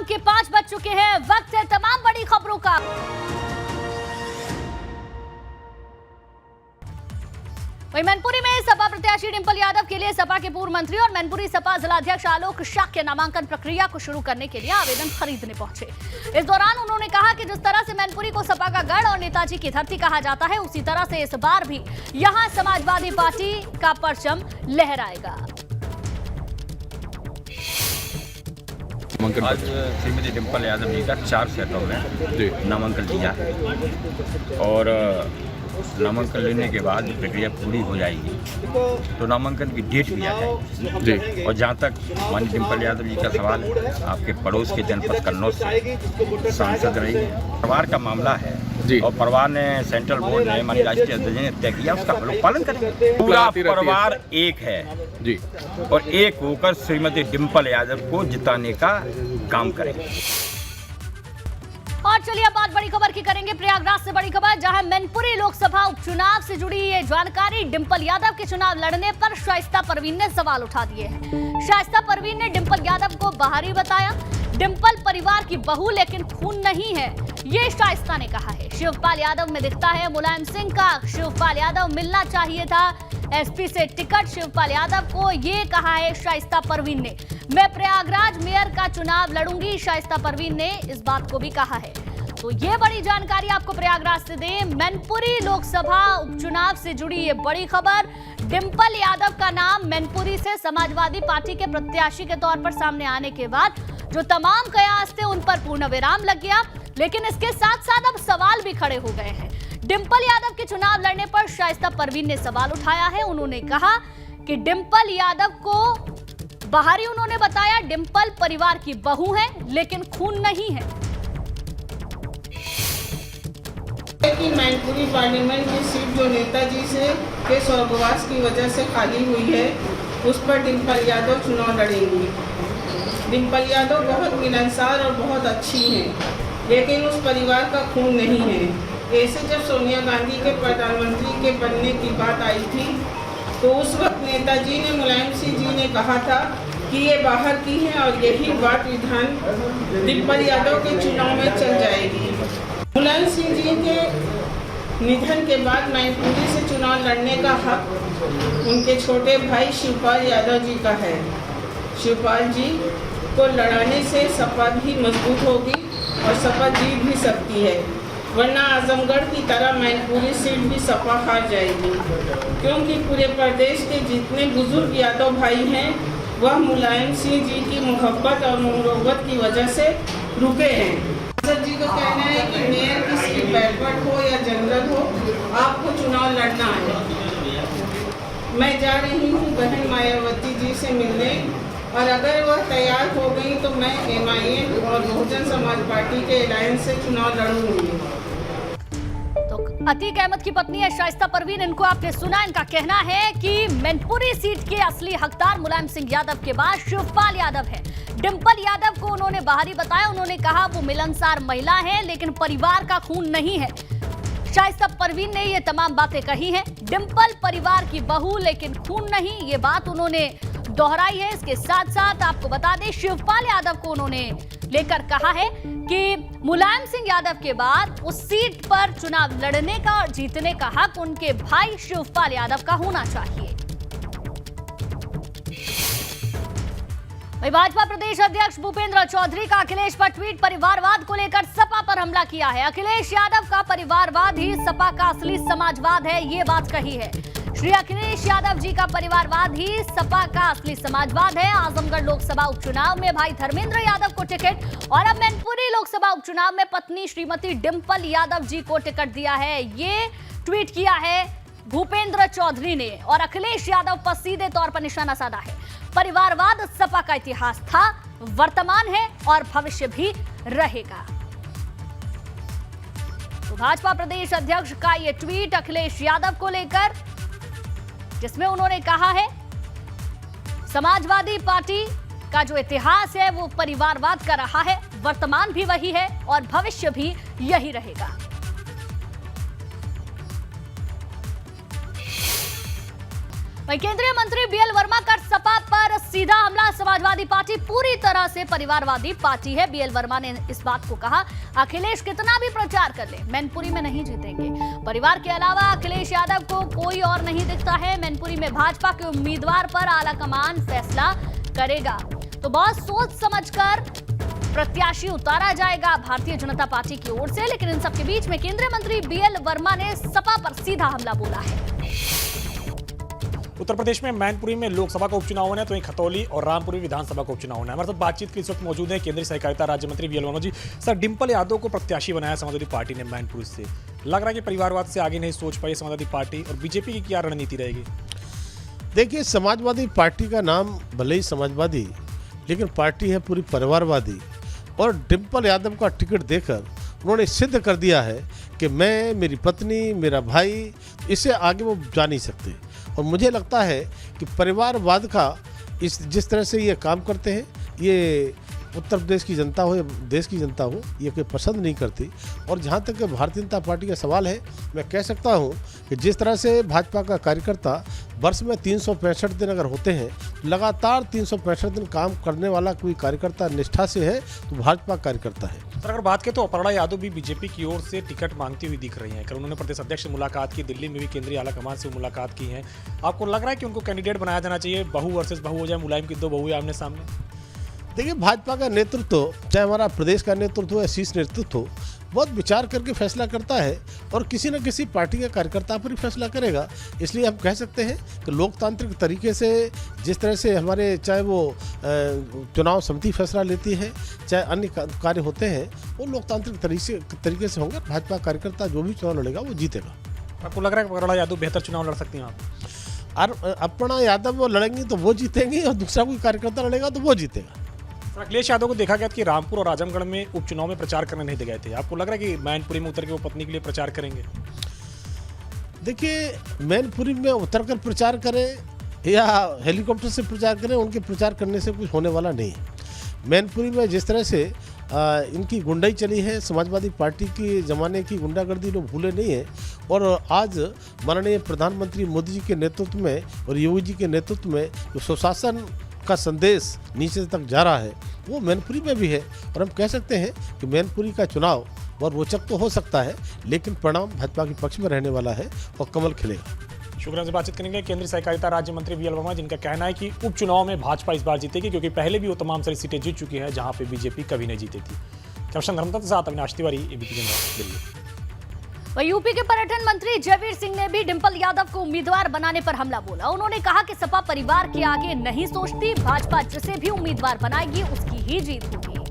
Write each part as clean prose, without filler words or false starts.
शाम के 5 बज चुके हैं। वक्त है तमाम बड़ी खबरों का। वहीं मैनपुरी में सपा प्रत्याशी डिंपल यादव के लिए सपा के पूर्व मंत्री और मैनपुरी सपा जिलाध्यक्ष आलोक शाक्य नामांकन प्रक्रिया को शुरू करने के लिए आवेदन खरीदने पहुंचे। इस दौरान उन्होंने कहा कि जिस तरह से मैनपुरी को सपा का गढ़ और नेताजी की धरती कहा जाता है, उसी तरह से इस बार भी यहां समाजवादी पार्टी का परचम लहराएगा। आज श्रीमती डिंपल यादव जी का 4 सेटों में नामांकन लिया है और नामांकन लेने के बाद प्रक्रिया पूरी हो जाएगी तो नामांकन की डेट भी आ जाएगी जी। और जहाँ तक माननीय डिंपल यादव जी का सवाल है, आपके पड़ोस के जनपद कन्नौज से सांसद रही, परिवार का मामला है जी। और परिवार ने सेंट्रल बोर्ड ने माननीय राष्ट्रीय अध्यक्ष ने तय किया, उसका हम लोग पालन करेंगे। पूरा परिवार एक है जी और एक होकर श्रीमती डिंपल यादव को जिताने का काम करेंगे। और चलिए अब बात बड़ी खबर की करेंगे। प्रयागराज से बड़ी खबर, जहां मैनपुरी लोकसभा उपचुनाव से जुड़ी ये जानकारी। डिंपल यादव के चुनाव लड़ने पर शाइस्ता परवीन ने सवाल उठा दिए हैं। शाइस्ता परवीन ने डिंपल यादव को बाहरी बताया। डिंपल परिवार की बहू लेकिन खून नहीं है, ये शाइस्ता ने कहा है। शिवपाल यादव में दिखता है मुलायम सिंह का। शिवपाल यादव मिलना चाहिए था एसपी से टिकट। शिवपाल यादव को ये कहा है शाइस्ता परवीन ने। मैं प्रयागराज मेयर का चुनाव लड़ूंगी, शाइस्ता परवीन ने इस बात को भी कहा है। तो ये बड़ी जानकारी आपको प्रयागराज से दें। मैनपुरी लोकसभा उपचुनाव से जुड़ी ये बड़ी खबर। डिंपल यादव का नाम मैनपुरी से समाजवादी पार्टी के प्रत्याशी के तौर पर सामने आने के बाद जो तमाम कयास थे उन पर पूर्ण विराम लग गया, लेकिन इसके साथ साथ अब सवाल भी खड़े हो गए हैं। डिंपल यादव के चुनाव लड़ने पर शाइस्ता परवीन ने सवाल उठाया है। उन्होंने कहा कि डिंपल यादव को बाहरी उन्होंने बताया, डिंपल परिवार की बहू है लेकिन खून नहीं है। कि मैनपुरी पार्लियामेंट की सीट जो नेताजी से के स्वर्गवास की वजह से खाली हुई है, उस पर डिंपल यादव चुनाव लड़ेंगी। डिंपल यादव बहुत मिलनसार और बहुत अच्छी हैं, लेकिन उस परिवार का खून नहीं है। ऐसे जब सोनिया गांधी के प्रधानमंत्री के बनने की बात आई थी तो उस वक्त नेताजी ने, मुलायम सिंह जी ने कहा था कि ये बाहर की है और यही बात विधान डिंपल यादव के चुनाव में चल जाएगी। मुलायम सिंह जी के निधन के बाद मैनपुरी से चुनाव लड़ने का हक उनके छोटे भाई शिवपाल यादव जी का है। शिवपाल जी को लड़ाने से सपा भी मजबूत होगी और सपा जीत भी सकती है, वरना आजमगढ़ की तरह मैनपुरी सीट भी सपा हार जाएगी, क्योंकि पूरे प्रदेश के जितने बुजुर्ग यादव भाई हैं वह मुलायम सिंह जी की मोहब्बत और मुरब्बत की वजह से रुके हैं। सर जी को कहना है कि मेयर की सीट बैकवर्ड हो या जनरल हो, आपको चुनाव लड़ना है। मैं जा रही हूँ बहन मायावती जी से मिलने, और अगर वह तैयार हो गई तो मैं MIM और बहुजन समाज पार्टी के अलायंस से चुनाव लड़ूंगी। तो अतीक अहमद की पत्नी है शाइस्ता परवीन, इनको आपने सुना। इनका कहना है कि मैनपुरी सीट के असली हकदार मुलायम सिंह यादव के बाद शिवपाल यादव है। डिंपल यादव को उन्होंने बाहरी बताया। उन्होंने कहा वो मिलनसार महिला है लेकिन परिवार का खून नहीं है। शाइस्ता परवीन ने ये तमाम बातें कही हैं। डिंपल परिवार की बहू लेकिन खून नहीं, ये बात उन्होंने दोहराई है। इसके साथ साथ आपको बता दें, शिवपाल यादव को उन्होंने लेकर कहा है कि मुलायम सिंह यादव के बाद उस सीट पर चुनाव लड़ने का और जीतने का हक उनके भाई शिवपाल यादव का होना चाहिए। भाजपा प्रदेश अध्यक्ष भूपेंद्र चौधरी का अखिलेश पर ट्वीट। परिवारवाद को लेकर सपा पर हमला किया है। अखिलेश यादव का परिवारवाद ही सपा का असली समाजवाद है, ये बात कही है। श्री अखिलेश यादव जी का परिवारवाद ही सपा का असली समाजवाद है। आजमगढ़ लोकसभा उपचुनाव में भाई धर्मेंद्र यादव को टिकट और अब मैनपुरी लोकसभा उपचुनाव में पत्नी श्रीमती डिंपल यादव जी को टिकट दिया है। ये ट्वीट किया है भूपेंद्र चौधरी ने और अखिलेश यादव पर सीधे तौर पर निशाना साधा है। परिवारवाद सपा का इतिहास था, वर्तमान है और भविष्य भी रहेगा। तो भाजपा प्रदेश अध्यक्ष का यह ट्वीट अखिलेश यादव को लेकर, जिसमें उन्होंने कहा है समाजवादी पार्टी का जो इतिहास है वो परिवारवाद का रहा है, वर्तमान भी वही है और भविष्य भी यही रहेगा। वहीं केंद्रीय मंत्री बीएल वर्मा का सपा पर सीधा हमला। समाजवादी पार्टी पूरी तरह से परिवारवादी पार्टी है। बीएल वर्मा ने इस बात को कहा, अखिलेश कितना भी प्रचार कर ले, मैनपुरी में नहीं जीतेंगे। परिवार के अलावा अखिलेश यादव को कोई और नहीं दिखता है। मैनपुरी में भाजपा के उम्मीदवार पर आलाकमान फैसला करेगा, तो बहुत सोच समझकर प्रत्याशी उतारा जाएगा भारतीय जनता पार्टी की ओर से। लेकिन इन सबके बीच में केंद्रीय मंत्री बीएल वर्मा ने सपा पर सीधा हमला बोला है। उत्तर प्रदेश में मैनपुरी में लोकसभा का उपचुनाव होना है, तो वहीं खतौली और रामपुरी विधानसभा का उपचुनाव होना है। हमारे साथ बातचीत के इस वक्त मौजूद है केंद्रीय सहकारिता राज्य मंत्री बीएल वर्मा जी। सर, डिंपल यादव को प्रत्याशी बनाया समाजवादी पार्टी ने मैनपुरी से, लग रहा है कि परिवारवाद से आगे नहीं सोच पाई समाजवादी पार्टी, और बीजेपी की क्या रणनीति रहेगी? देखिए, समाजवादी पार्टी का नाम भले ही समाजवादी, लेकिन पार्टी है पूरी परिवारवादी। और डिंपल यादव का टिकट देकर उन्होंने सिद्ध कर दिया है कि मैं, मेरी पत्नी, मेरा भाई, इससे आगे वो जा नहीं सकते। और मुझे लगता है कि परिवारवाद का जिस तरह से ये काम करते हैं, ये उत्तर प्रदेश की जनता हो या देश की जनता हो, ये कोई पसंद नहीं करती। और जहाँ तक भारतीय जनता पार्टी का सवाल है, मैं कह सकता हूँ कि जिस तरह से भाजपा का कार्यकर्ता वर्ष में 365 दिन अगर होते हैं, लगातार 365 दिन काम करने वाला कोई कार्यकर्ता निष्ठा से है, तो भाजपा कार्यकर्ता है। सर, अगर बात करें तो अपर्णा यादव भी बीजेपी की ओर से टिकट मांगती हुई दिख रही हैं। कल उन्होंने प्रदेश अध्यक्ष से मुलाकात की, दिल्ली में भी केंद्रीय आलाकमान से मुलाकात की है। आपको लग रहा है कि उनको कैंडिडेट बनाया जाना चाहिए, बहू वर्सेस बहू हो जाए, मुलायम की दो बहू आमने सामने? देखिए, भाजपा का नेतृत्व, चाहे हमारा प्रदेश का नेतृत्व हो या शीर्ष नेतृत्व हो, बहुत विचार करके फैसला करता है, और किसी न किसी पार्टी के कार्यकर्ता पर ही फैसला करेगा। इसलिए हम कह सकते हैं कि लोकतांत्रिक तरीके से जिस तरह से हमारे, चाहे वो चुनाव समिति फैसला लेती है, चाहे अन्य कार्य होते हैं, वो लोकतांत्रिक तरीके से होंगे। भाजपा कार्यकर्ता जो भी चुनाव लड़ेगा वो जीतेगा। आपको लग रहा है कि अपर्णा यादव बेहतर चुनाव लड़ सकती हैं आप? और अपर्णा यादव वो लड़ेंगी तो वो जीतेंगी, और दूसरा कोई कार्यकर्ता लड़ेगा तो वो जीतेगा। अखिलेश यादव को देखा गया कि रामपुर और आजमगढ़ में उपचुनाव में प्रचार करने नहीं दे गए थे। आपको लग रहा है कि मैनपुरी में उतर के वो पत्नी के लिए प्रचार करेंगे? देखिए, मैनपुरी में उतर कर प्रचार करें या हेलीकॉप्टर से प्रचार करें, उनके प्रचार करने से कुछ होने वाला नहीं है। मैनपुरी में जिस तरह से इनकी गुंडाई चली है, समाजवादी पार्टी की ज़माने की गुंडागर्दी लोग भूले नहीं है। और आज माननीय प्रधानमंत्री मोदी जी के नेतृत्व में और योगी जी के नेतृत्व में जो सुशासन का संदेश नीचे तक जा रहा है, वो मैनपुरी में भी है। और हम कह सकते हैं कि मैनपुरी का चुनाव बहुत रोचक तो हो सकता है, लेकिन परिणाम भाजपा के पक्ष में रहने वाला है और कमल खिलेगा। शुक्रिया से बातचीत करेंगे केंद्रीय सहकारिता राज्य मंत्री बीएल वर्मा, जिनका कहना है कि उपचुनाव में भाजपा इस बार जीतेगी, क्योंकि पहले भी वो तमाम सारी सीटें जीत चुकी है जहां पे बीजेपी कभी नहीं जीती थी। कैप्शन धर्मदत्त के साथ अविनाश तिवारी, एबीपी दिल्ली। वहीं यूपी के पर्यटन मंत्री जयवीर सिंह ने भी डिंपल यादव को उम्मीदवार बनाने पर हमला बोला। उन्होंने कहा कि सपा परिवार के आगे नहीं सोचती, भाजपा जिसे भी उम्मीदवार बनाएगी उसकी ही जीत होगी।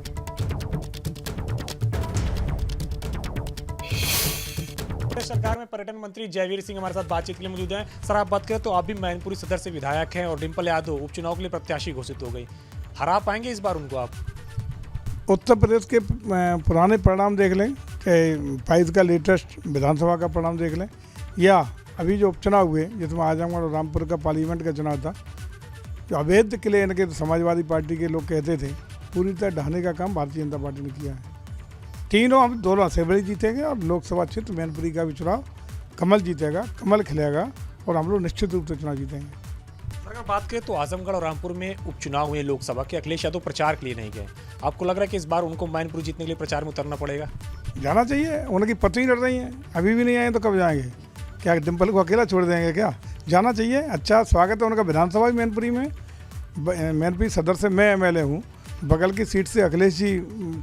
सरकार में पर्यटन मंत्री जयवीर सिंह हमारे साथ बातचीत के लिए मौजूद हैं। सर, आप बात करें तो आप भी मैनपुरी सदर से विधायक हैं, और डिंपल यादव उपचुनाव के लिए प्रत्याशी घोषित हो गई। हरा पाएंगे इस बार उनको आप? उत्तर प्रदेश के पुराने परिणाम देख लें, कि 22 का लेटेस्ट विधानसभा का परिणाम देख लें, या अभी जो उपचुनाव हुए जिसमें आजमगढ़ और रामपुर का पार्लियामेंट का चुनाव था, जो अवैध किले इनके समाजवादी पार्टी के लोग कहते थे, पूरी तरह ढहाने का काम भारतीय जनता पार्टी ने किया है। तीनों हम दोनों असेंबली जीतेंगे, और लोकसभा क्षेत्र मैनपुरी का भी चुनाव कमल जीतेगा, कमल खिलेगा, और हम लोग निश्चित रूप से चुनाव जीतेंगे। अगर बात करें तो आजमगढ़ और रामपुर में उपचुनाव हुए लोकसभा के, अखिलेश यादव प्रचार के लिए नहीं गए। आपको लग रहा है कि इस बार उनको मैनपुरी जीतने के लिए प्रचार में उतरना पड़ेगा? जाना चाहिए, उनकी पत्नी लड़ रही हैं, अभी भी नहीं आए तो कब जाएंगे? क्या डिंपल को अकेला छोड़ देंगे क्या? जाना चाहिए। अच्छा स्वागत है उनका विधानसभा भी मैनपुरी में। मैनपुरी सदर से मैं एमएलए हूँ, बगल की सीट से अखिलेश जी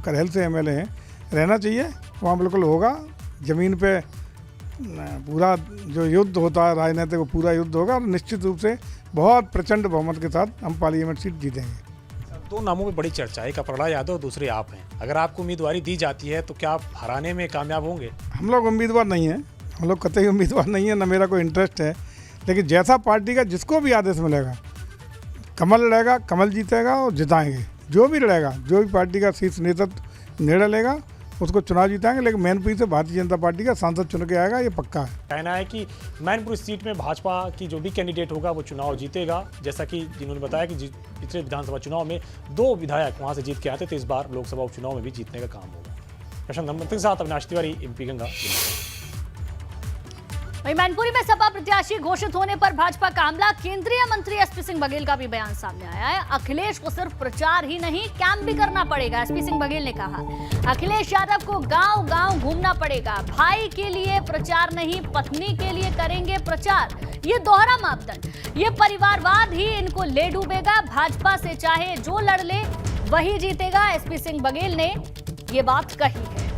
करहल से एमएलए हैं। रहना चाहिए, वहाँ बिल्कुल होगा। ज़मीन पे पूरा जो युद्ध होता है राजनीतिक, वो पूरा युद्ध होगा, और निश्चित रूप से बहुत प्रचंड बहुमत के साथ हम पार्लियामेंट सीट जीतेंगे। दो नामों में बड़ी चर्चा है, एक अपर्णा यादव, दूसरे आप हैं। अगर आपको उम्मीदवारी दी जाती है तो क्या आप हराने में कामयाब होंगे? हम लोग उम्मीदवार नहीं हैं, हम लोग कतई उम्मीदवार नहीं है, ना मेरा कोई इंटरेस्ट है। लेकिन जैसा पार्टी का जिसको भी आदेश मिलेगा, कमल लड़ेगा, कमल जीतेगा और जिताएंगे। जो भी लड़ेगा, जो भी पार्टी का शीर्ष नेतृत्व निर्णय लेगा, उसको चुनाव जीताएंगे। लेकिन मैनपुरी से भारतीय जनता पार्टी का सांसद चुन के आएगा, ये पक्का है। कहना है कि मैनपुरी सीट में भाजपा की जो भी कैंडिडेट होगा वो चुनाव जीतेगा, जैसा कि जिन्होंने बताया कि पिछले विधानसभा चुनाव में 2 विधायक वहां से जीत के आते थे, इस बार लोकसभा उपचुनाव में भी जीतने का काम होगा। कैप्शन धर्मदत्त के साथ अविनाश तिवारी, एबीपी गंगा। वहीं मैनपुरी में सपा प्रत्याशी घोषित होने पर भाजपा का हमला। केंद्रीय मंत्री एसपी सिंह बघेल का भी बयान सामने आया है। अखिलेश को सिर्फ प्रचार ही नहीं, कैंप भी करना पड़ेगा। एसपी सिंह बघेल ने कहा अखिलेश यादव को गांव-गांव घूमना पड़ेगा। भाई के लिए प्रचार नहीं, पत्नी के लिए करेंगे प्रचार। ये दोहरा मापदंड, ये परिवारवाद ही इनको ले डूबेगा। भाजपा से चाहे जो लड़ ले वही जीतेगा। एसपी सिंह बघेल ने ये बात कही है।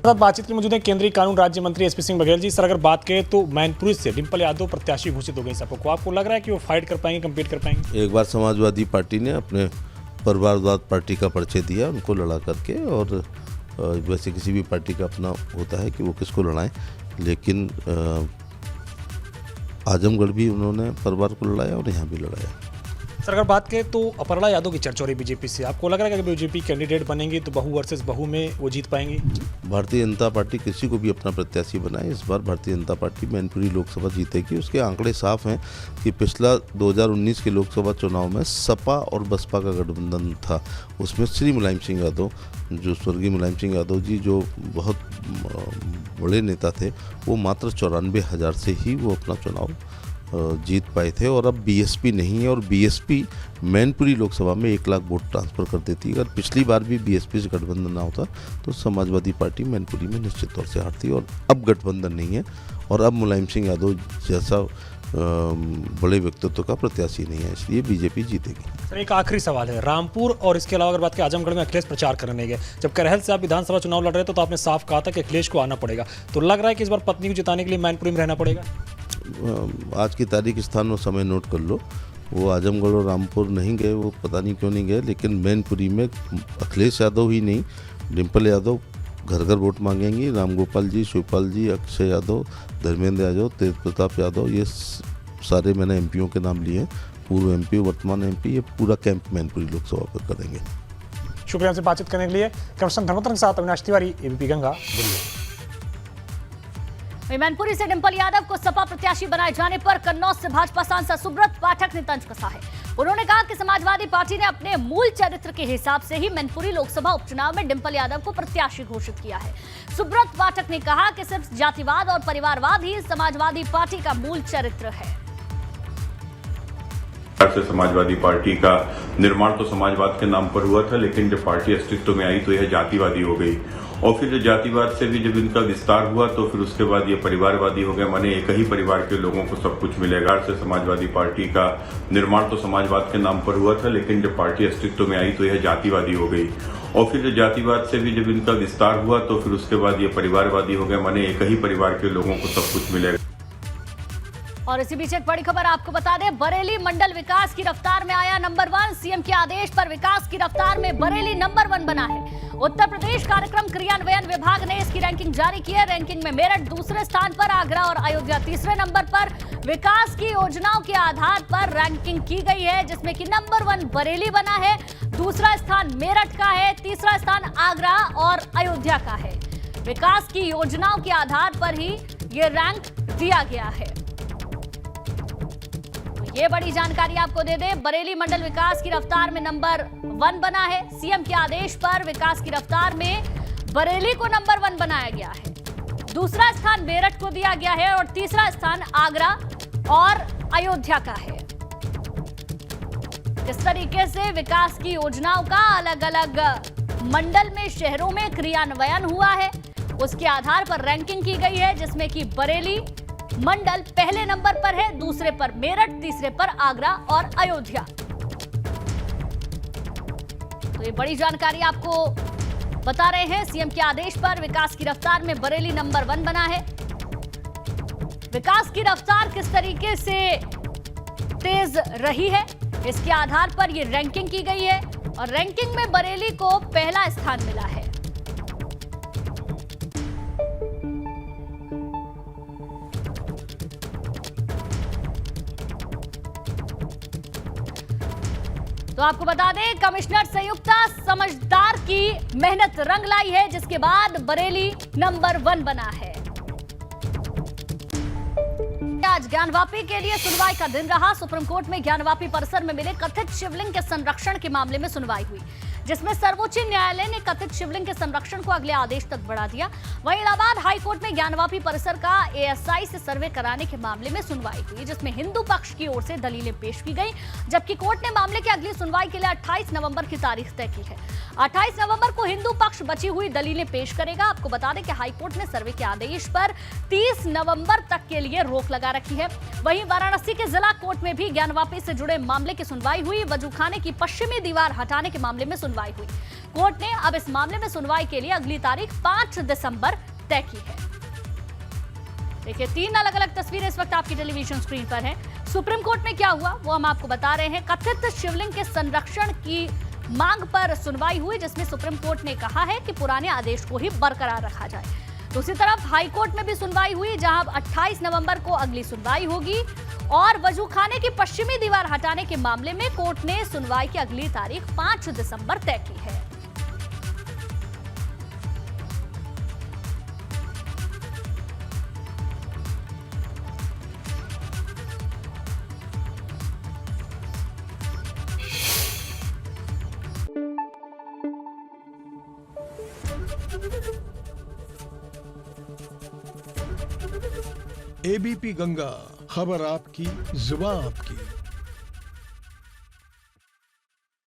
बातचीत की मौजूद है केंद्रीय कानून राज्य मंत्री एसपी सिंह बघेल जी। सर, अगर बात करें तो मैनपुरी से डिंपल यादव प्रत्याशी घोषित हो गई सबको, आपको लग रहा है कि वो फाइट कर पाएंगे, कम्पीट कर पाएंगे? एक बार समाजवादी पार्टी ने अपने परिवारवाद पार्टी का परिचय दिया उनको लड़ा करके, और वैसे किसी भी पार्टी का अपना होता है कि वो किसको लड़ाएं, लेकिन आजमगढ़ भी उन्होंने परिवार को लड़ाया और यहाँ भी लड़ाया। सर, अगर बात करें तो अपर्णा यादव की चर्चा हो रही बीजेपी से, आपको लग रहा है कि बीजेपी कैंडिडेट बनेंगी तो बहू वर्सेस बहू में वो जीत पाएंगी? भारतीय जनता पार्टी किसी को भी अपना प्रत्याशी बनाए, इस बार भारतीय जनता पार्टी मैनपुरी लोकसभा जीतेगी। उसके आंकड़े साफ हैं कि पिछला 2019 के लोकसभा चुनाव में सपा और बसपा का गठबंधन था, उसमें श्री मुलायम सिंह यादव, जो स्वर्गीय मुलायम सिंह यादव जी जो बहुत बड़े नेता थे, वो मात्र 94,000 से ही वो अपना चुनाव जीत पाए थे। और अब बीएसपी नहीं है, और बीएसपी मैनपुरी लोकसभा में 1 लाख वोट ट्रांसफ़र कर देती। अगर पिछली बार भी बीएसपी से गठबंधन ना होता तो समाजवादी पार्टी मैनपुरी में निश्चित तौर से हारती। और अब गठबंधन नहीं है, और अब मुलायम सिंह यादव जैसा बड़े व्यक्तित्व का प्रत्याशी नहीं है, इसलिए बीजेपी जीतेगी। सर, एक आखिरी सवाल है, रामपुर और इसके अलावा अगर बात करें आजमगढ़ में अखिलेश प्रचार करने गए, जब करहल से आप विधानसभा चुनाव लड़ रहे थे तो आपने साफ कहा था कि अखिलेश को आना पड़ेगा, तो लग रहा है कि इस बार पत्नी को जिताने के लिए मैनपुरी में रहना पड़ेगा? आज की तारीख, स्थान और समय नोट कर लो। वो आजमगढ़ और रामपुर नहीं गए, वो पता नहीं क्यों नहीं गए, लेकिन मैनपुरी में अखिलेश यादव ही नहीं, डिंपल यादव घर घर वोट मांगेंगी। रामगोपाल जी, शिवपाल जी, अक्षय यादव, धर्मेंद्र यादव, तेज प्रताप यादव, ये सारे मैंने एमपीओं के नाम लिए, पूर्व एमपी, वर्तमान एमपी, ये पूरा कैंप मैनपुरी लोकसभा पर करेंगे। शुक्रिया हमसे बातचीत करने के लिए। कैमरा धर्मोत्तर के साथ अविनाश तिवारी, एबीपी गंगा, दिल्ली। मैनपुरी से डिंपल यादव को सपा प्रत्याशी बनाए जाने पर कन्नौज से भाजपा सांसद सुब्रत पाठक ने तंज कसा है। उन्होंने कहा कि समाजवादी पार्टी ने अपने मूल चरित्र के हिसाब से ही मैनपुरी लोकसभा उपचुनाव में डिंपल यादव को प्रत्याशी घोषित किया है। सुब्रत पाठक ने कहा कि सिर्फ जातिवाद और परिवारवाद ही समाजवादी पार्टी का मूल चरित्र है। से समाजवादी पार्टी का निर्माण तो समाजवाद के नाम पर हुआ था, लेकिन जब पार्टी अस्तित्व में आई तो यह जातिवादी हो गई, और फिर जो जातिवाद से भी जब इनका विस्तार हुआ तो फिर उसके बाद ये परिवारवादी हो गया, माने एक ही परिवार के लोगों को सब कुछ मिलेगा। से समाजवादी पार्टी का निर्माण तो समाजवाद के नाम पर हुआ था, लेकिन जब पार्टी अस्तित्व में आई तो यह जातिवादी हो गई, और फिर जो जातिवाद से भी जब इनका विस्तार हुआ तो फिर उसके बाद ये परिवारवादी हो गया, माने एक ही परिवार के लोगों को सब कुछ मिलेगा। और इसी बीच एक बड़ी खबर आपको बता दें, बरेली मंडल विकास की रफ्तार में आया नंबर 1। सीएम के आदेश पर विकास की रफ्तार में बरेली नंबर 1 बना है। उत्तर प्रदेश कार्यक्रम क्रियान्वयन विभाग ने इसकी रैंकिंग जारी की है। रैंकिंग में मेरठ दूसरे स्थान पर, आगरा और अयोध्या तीसरे नंबर पर। विकास की योजनाओं के आधार पर रैंकिंग की गई है, जिसमें कि नंबर 1 बरेली बना है, दूसरा स्थान मेरठ का है, तीसरा स्थान आगरा और अयोध्या का है। विकास की योजनाओं के आधार पर ही ये रैंक दिया गया है। ये बड़ी जानकारी आपको दे दें, बरेली मंडल विकास की रफ्तार में नंबर 1 बना है। सीएम के आदेश पर विकास की रफ्तार में बरेली को नंबर 1 बनाया गया है, दूसरा स्थान मेरठ को दिया गया है और तीसरा स्थान आगरा और अयोध्या का है। इस तरीके से विकास की योजनाओं का अलग अलग मंडल में, शहरों में क्रियान्वयन हुआ है, उसके आधार पर रैंकिंग की गई है, जिसमें कि बरेली मंडल पहले नंबर पर है, दूसरे पर मेरठ, तीसरे पर आगरा और अयोध्या। तो ये बड़ी जानकारी आपको बता रहे हैं, सीएम के आदेश पर विकास की रफ्तार में बरेली नंबर 1 बना है। विकास की रफ्तार किस तरीके से तेज रही है, इसके आधार पर ये रैंकिंग की गई है, और रैंकिंग में बरेली को पहला स्थान मिला है। तो आपको बता दें, कमिश्नर संयुक्ता समझदार की मेहनत रंग लाई है, जिसके बाद बरेली नंबर 1 बना है। आज ज्ञानवापी के लिए सुनवाई का दिन रहा। सुप्रीम कोर्ट में ज्ञानवापी परिसर में मिले कथित शिवलिंग के संरक्षण के मामले में सुनवाई हुई, जिसमें सर्वोच्च न्यायालय ने कथित शिवलिंग के संरक्षण को अगले आदेश तक बढ़ा दिया। वहीं इलाहाबाद हाई कोर्ट में ज्ञानवापी परिसर का एएसआई से सर्वे कराने के मामले में सुनवाई हुई, जिसमें हिंदू पक्ष की ओर से दलीलें पेश की गई, जबकि कोर्ट ने मामले की अगली सुनवाई के लिए 28 नवंबर की तारीख तय की है। 28 नवंबर को हिंदू पक्ष बची हुई दलीलें पेश करेगा। आपको बता दें कि हाईकोर्ट ने सर्वे के आदेश पर 30 नवंबर तक के लिए रोक लगा रखी है। वहीं वाराणसी के जिला कोर्ट में भी ज्ञानवापी से जुड़े मामले की सुनवाई हुई। वजूखाने की पश्चिमी दीवार हटाने के मामले में सुनवाई हुई। कोर्ट ने अब इस मामले में सुनवाई के लिए अगली तारीख 5 दिसंबर तय की है। देखिए, 3 अलग अलग तस्वीरें इस वक्त आपकी टेलीविजन स्क्रीन पर हैं। सुप्रीम कोर्ट में क्या हुआ वो हम आपको बता रहे हैं। कथित शिवलिंग के संरक्षण की मांग पर सुनवाई हुई, जिसमें सुप्रीम कोर्ट ने कहा है कि पुराने आदेश को ही बरकरार रखा जाए। दूसरी तरफ हाई कोर्ट में भी सुनवाई हुई, जहां 28 नवंबर को अगली सुनवाई होगी। और वजूखाने की पश्चिमी दीवार हटाने के मामले में कोर्ट ने सुनवाई की अगली तारीख 5 दिसंबर तय की है। एबीपी गंगा, खबर आपकी, जुबान आपकी।